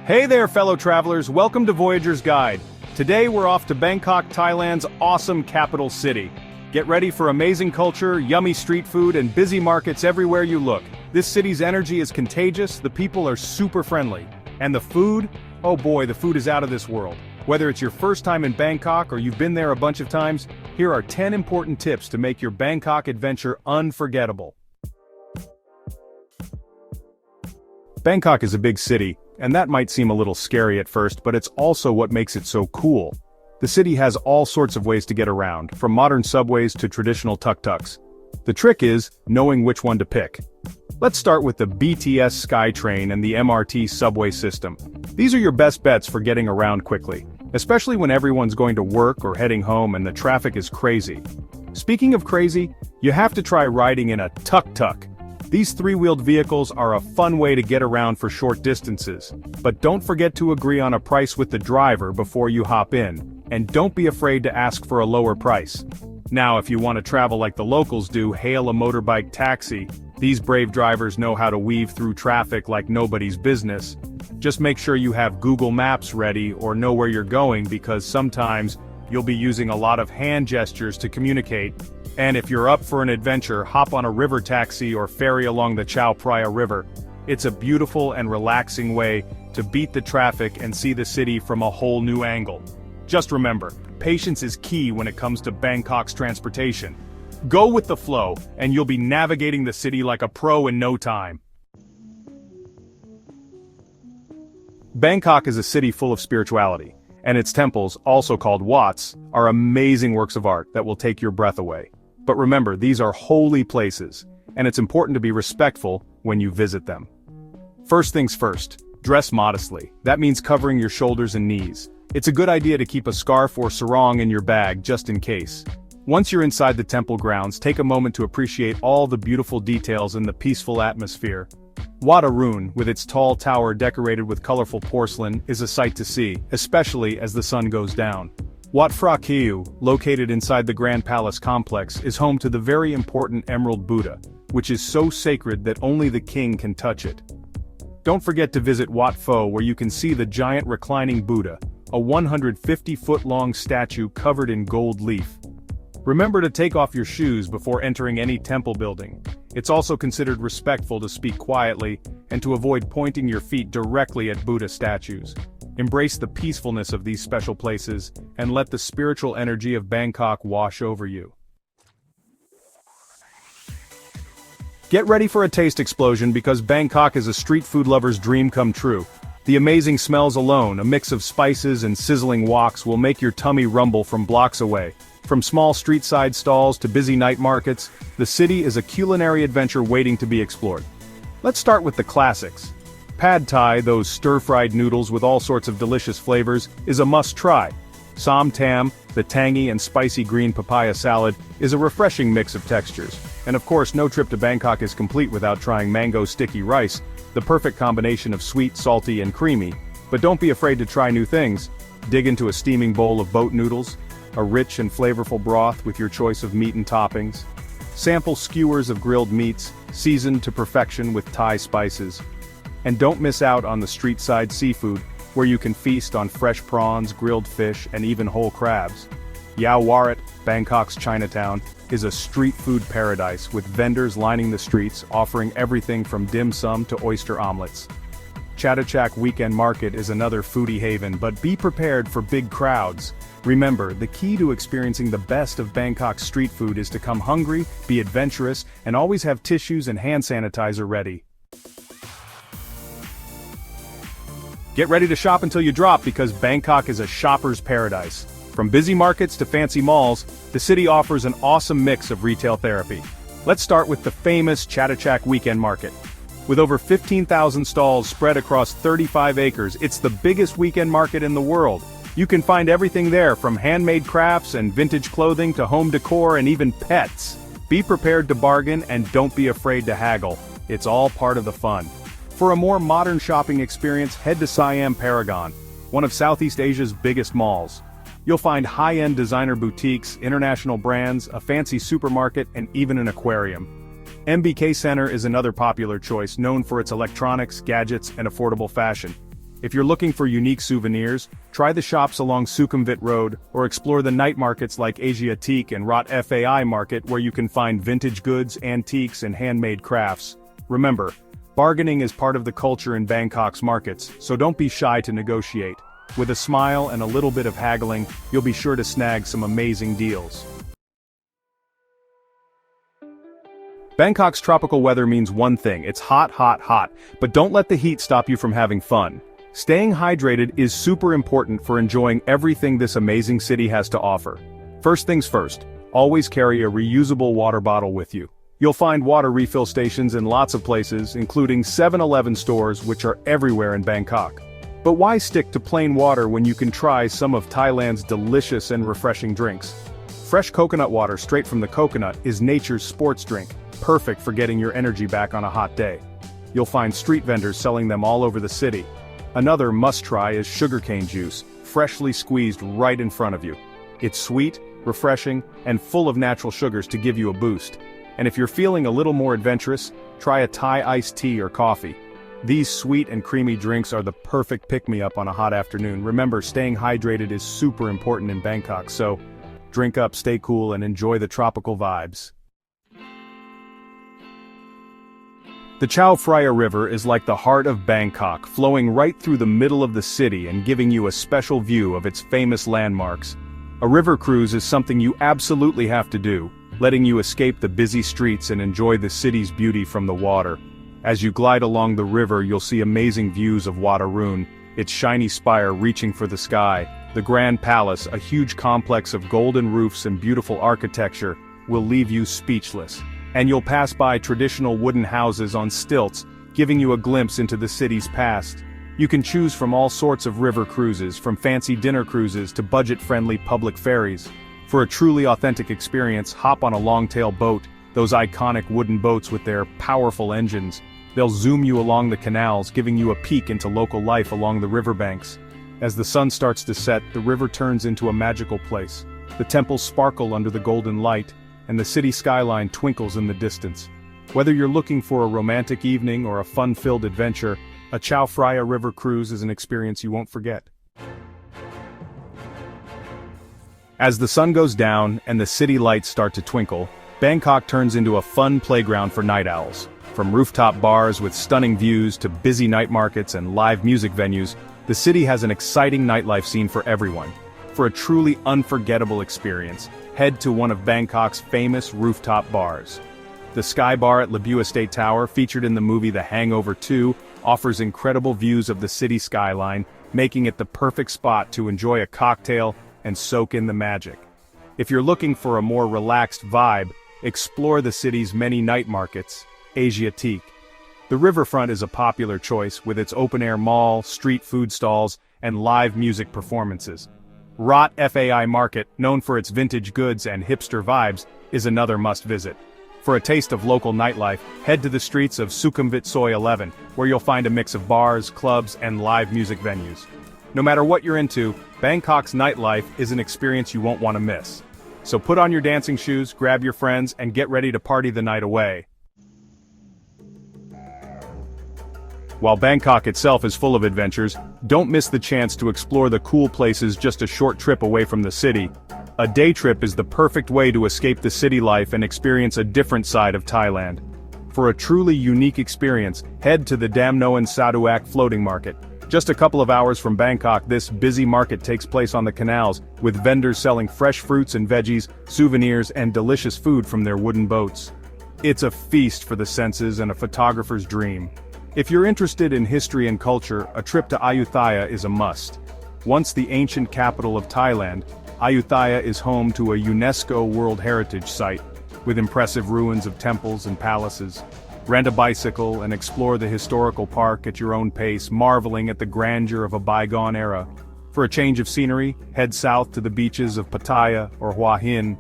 Hey there, fellow travelers, welcome to Voyager's Guide. Today we're off to Bangkok, Thailand's awesome capital city. Get ready for amazing culture, yummy street food, and busy markets everywhere you look. This city's energy is contagious, the people are super friendly. And the food? Oh boy, the food is out of this world. Whether it's your first time in Bangkok or you've been there a bunch of times, here are 10 important tips to make your Bangkok adventure unforgettable. Bangkok is a big city, and that might seem a little scary at first, but it's also what makes it so cool. The city has all sorts of ways to get around, from modern subways to traditional tuk-tuks. The trick is knowing which one to pick. Let's start with the BTS SkyTrain and the MRT subway system. These are your best bets for getting around quickly, especially when everyone's going to work or heading home and the traffic is crazy. Speaking of crazy, you have to try riding in a tuk-tuk. These three-wheeled vehicles are a fun way to get around for short distances, but don't forget to agree on a price with the driver before you hop in, and don't be afraid to ask for a lower price. Now, if you want to travel like the locals do, hail a motorbike taxi. These brave drivers know how to weave through traffic like nobody's business. Just make sure you have Google Maps ready or know where you're going, because sometimes you'll be using a lot of hand gestures to communicate. And if you're up for an adventure, hop on a river taxi or ferry along the Chao Phraya River. It's a beautiful and relaxing way to beat the traffic and see the city from a whole new angle. Just remember, patience is key when it comes to Bangkok's transportation. Go with the flow, and you'll be navigating the city like a pro in no time. Bangkok is a city full of spirituality, and its temples, also called Wats, are amazing works of art that will take your breath away. But remember, these are holy places, and it's important to be respectful when you visit them. First things first, dress modestly. That means covering your shoulders and knees. It's a good idea to keep a scarf or sarong in your bag just in case. Once you're inside the temple grounds, take a moment to appreciate all the beautiful details and the peaceful atmosphere. Wat Arun, with its tall tower decorated with colorful porcelain, is a sight to see, especially as the sun goes down. Wat Phra Kaew, located inside the Grand Palace complex, is home to the very important Emerald Buddha, which is so sacred that only the king can touch it. Don't forget to visit Wat Pho, where you can see the giant reclining Buddha, a 150-foot-long statue covered in gold leaf. Remember to take off your shoes before entering any temple building. It's also considered respectful to speak quietly and to avoid pointing your feet directly at Buddha statues. Embrace the peacefulness of these special places and let the spiritual energy of Bangkok wash over you. Get ready for a taste explosion, because Bangkok is a street food lover's dream come true. The amazing smells alone, a mix of spices and sizzling woks, will make your tummy rumble from blocks away. From small street-side stalls to busy night markets, the city is a culinary adventure waiting to be explored. Let's start with the classics. Pad Thai, those stir-fried noodles with all sorts of delicious flavors, is a must-try. Som Tam, the tangy and spicy green papaya salad, is a refreshing mix of textures. And of course, no trip to Bangkok is complete without trying mango sticky rice, the perfect combination of sweet, salty, and creamy. But don't be afraid to try new things. Dig into a steaming bowl of boat noodles, a rich and flavorful broth with your choice of meat and toppings. Sample skewers of grilled meats, seasoned to perfection with Thai spices. And don't miss out on the street-side seafood, where you can feast on fresh prawns, grilled fish, and even whole crabs. Yao Warat, Bangkok's Chinatown, is a street food paradise with vendors lining the streets offering everything from dim sum to oyster omelets. Chatuchak Weekend Market is another foodie haven, but be prepared for big crowds. Remember, the key to experiencing the best of Bangkok's street food is to come hungry, be adventurous, and always have tissues and hand sanitizer ready. Get ready to shop until you drop, because Bangkok is a shopper's paradise. From busy markets to fancy malls, the city offers an awesome mix of retail therapy. Let's start with the famous Chatuchak Weekend Market. With over 15,000 stalls spread across 35 acres, it's the biggest weekend market in the world. You can find everything there, from handmade crafts and vintage clothing to home decor and even pets. Be prepared to bargain and don't be afraid to haggle. It's all part of the fun. For a more modern shopping experience, head to Siam Paragon, one of Southeast Asia's biggest malls. You'll find high-end designer boutiques, international brands, a fancy supermarket, and even an aquarium. MBK Center is another popular choice, known for its electronics, gadgets, and affordable fashion. If you're looking for unique souvenirs, try the shops along Sukhumvit Road or explore the night markets like Asiatique and Rat Fai Market where you can find vintage goods, antiques, and handmade crafts. Remember, bargaining is part of the culture in Bangkok's markets, so don't be shy to negotiate. With a smile and a little bit of haggling, you'll be sure to snag some amazing deals. Bangkok's tropical weather means one thing: it's hot, hot, hot, but don't let the heat stop you from having fun. Staying hydrated is super important for enjoying everything this amazing city has to offer. First things first, always carry a reusable water bottle with you. You'll find water refill stations in lots of places, including 7-Eleven stores, which are everywhere in Bangkok. But why stick to plain water when you can try some of Thailand's delicious and refreshing drinks? Fresh coconut water straight from the coconut is nature's sports drink, perfect for getting your energy back on a hot day. You'll find street vendors selling them all over the city. Another must-try is sugarcane juice, freshly squeezed right in front of you. It's sweet, refreshing, and full of natural sugars to give you a boost. And if you're feeling a little more adventurous, try a Thai iced tea or coffee. These sweet and creamy drinks are the perfect pick-me-up on a hot afternoon. Remember, staying hydrated is super important in Bangkok, so drink up, stay cool, and enjoy the tropical vibes. The Chao Phraya River is like the heart of Bangkok, flowing right through the middle of the city and giving you a special view of its famous landmarks. A river cruise is something you absolutely have to do, letting you escape the busy streets and enjoy the city's beauty from the water. As you glide along the river, you'll see amazing views of Wat Arun, its shiny spire reaching for the sky. The Grand Palace, a huge complex of golden roofs and beautiful architecture, will leave you speechless. And you'll pass by traditional wooden houses on stilts, giving you a glimpse into the city's past. You can choose from all sorts of river cruises, from fancy dinner cruises to budget-friendly public ferries. For a truly authentic experience, hop on a long-tail boat, those iconic wooden boats with their powerful engines. They'll zoom you along the canals, giving you a peek into local life along the riverbanks. As the sun starts to set, the river turns into a magical place. The temples sparkle under the golden light, and the city skyline twinkles in the distance. Whether you're looking for a romantic evening or a fun-filled adventure, a Chao Phraya River cruise is an experience you won't forget. As the sun goes down and the city lights start to twinkle, Bangkok turns into a fun playground for night owls. From rooftop bars with stunning views to busy night markets and live music venues, the city has an exciting nightlife scene for everyone. For a truly unforgettable experience, head to one of Bangkok's famous rooftop bars. The Sky Bar at Lebu Estate Tower, featured in the movie The Hangover 2, offers incredible views of the city skyline, making it the perfect spot to enjoy a cocktail and soak in the magic. If you're looking for a more relaxed vibe, explore the city's many night markets. Asiatique. The riverfront is a popular choice with its open-air mall, street food stalls, and live music performances. Rat Fai Market, known for its vintage goods and hipster vibes, is another must-visit. For a taste of local nightlife, head to the streets of Sukhumvit Soi 11, where you'll find a mix of bars, clubs, and live music venues. No matter what you're into, Bangkok's nightlife is an experience you won't want to miss. So put on your dancing shoes, grab your friends, and get ready to party the night away. While Bangkok itself is full of adventures, don't miss the chance to explore the cool places just a short trip away from the city. A day trip is the perfect way to escape the city life and experience a different side of Thailand. For a truly unique experience, head to the Dam Noan Saduak floating market. Just a couple of hours from Bangkok, this busy market takes place on the canals, with vendors selling fresh fruits and veggies, souvenirs, and delicious food from their wooden boats. It's a feast for the senses and a photographer's dream. If you're interested in history and culture, a trip to Ayutthaya is a must. Once the ancient capital of Thailand, Ayutthaya is home to a UNESCO World Heritage Site, with impressive ruins of temples and palaces. Rent a bicycle and explore the historical park at your own pace, marveling at the grandeur of a bygone era. For a change of scenery, head south to the beaches of Pattaya or Hua Hin.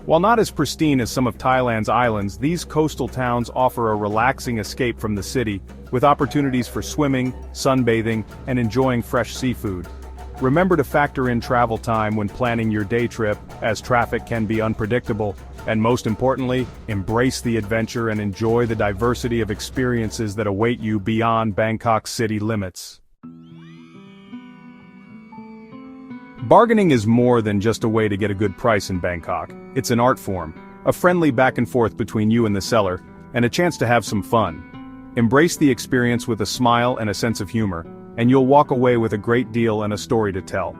While not as pristine as some of Thailand's islands, these coastal towns offer a relaxing escape from the city, with opportunities for swimming, sunbathing, and enjoying fresh seafood. Remember to factor in travel time when planning your day trip, as traffic can be unpredictable, and most importantly, embrace the adventure and enjoy the diversity of experiences that await you beyond Bangkok's city limits. Bargaining is more than just a way to get a good price in Bangkok. It's an art form, a friendly back and forth between you and the seller, and a chance to have some fun. Embrace the experience with a smile and a sense of humor, and you'll walk away with a great deal and a story to tell.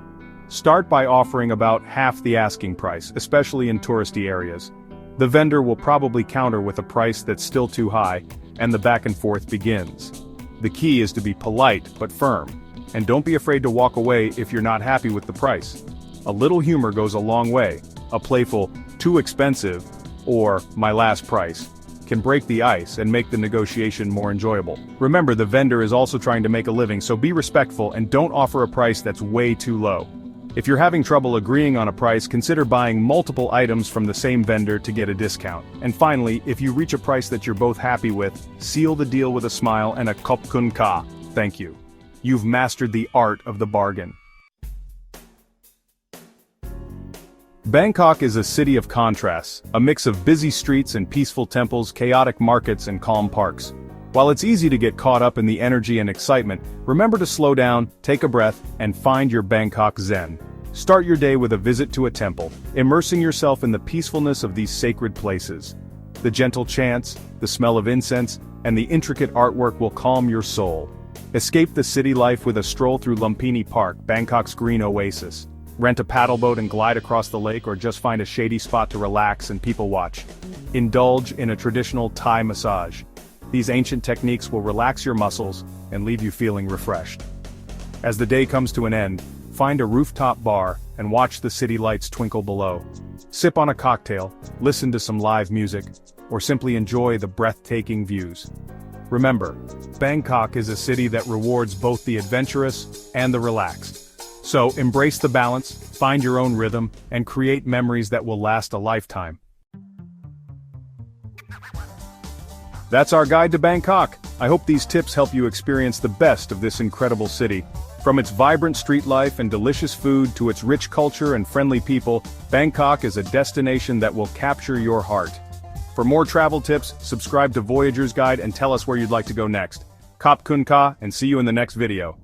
Start by offering about half the asking price, especially in touristy areas. The vendor will probably counter with a price that's still too high, and the back and forth begins. The key is to be polite but firm, and don't be afraid to walk away if you're not happy with the price. A little humor goes a long way. A playful, "too expensive," or "my last price," can break the ice and make the negotiation more enjoyable. Remember, the vendor is also trying to make a living, so be respectful and don't offer a price that's way too low. If you're having trouble agreeing on a price, consider buying multiple items from the same vendor to get a discount. And finally, if you reach a price that you're both happy with, seal the deal with a smile and a "Khop Khun Ka," thank you. You've mastered the art of the bargain. Bangkok is a city of contrasts, a mix of busy streets and peaceful temples, chaotic markets and calm parks. While it's easy to get caught up in the energy and excitement, remember to slow down, take a breath, and find your Bangkok Zen. Start your day with a visit to a temple, immersing yourself in the peacefulness of these sacred places. The gentle chants, the smell of incense, and the intricate artwork will calm your soul. Escape the city life with a stroll through Lumpini Park, Bangkok's green oasis. Rent a paddleboat and glide across the lake, or just find a shady spot to relax and people watch. Indulge in a traditional Thai massage. These ancient techniques will relax your muscles and leave you feeling refreshed. As the day comes to an end, find a rooftop bar and watch the city lights twinkle below. Sip on a cocktail, listen to some live music, or simply enjoy the breathtaking views. Remember, Bangkok is a city that rewards both the adventurous and the relaxed. So embrace the balance, find your own rhythm, and create memories that will last a lifetime. That's our guide to Bangkok. I hope these tips help you experience the best of this incredible city. From its vibrant street life and delicious food to its rich culture and friendly people, Bangkok is a destination that will capture your heart. For more travel tips, subscribe to Voyager's Guide and tell us where you'd like to go next. Khop Khun Ka, and see you in the next video.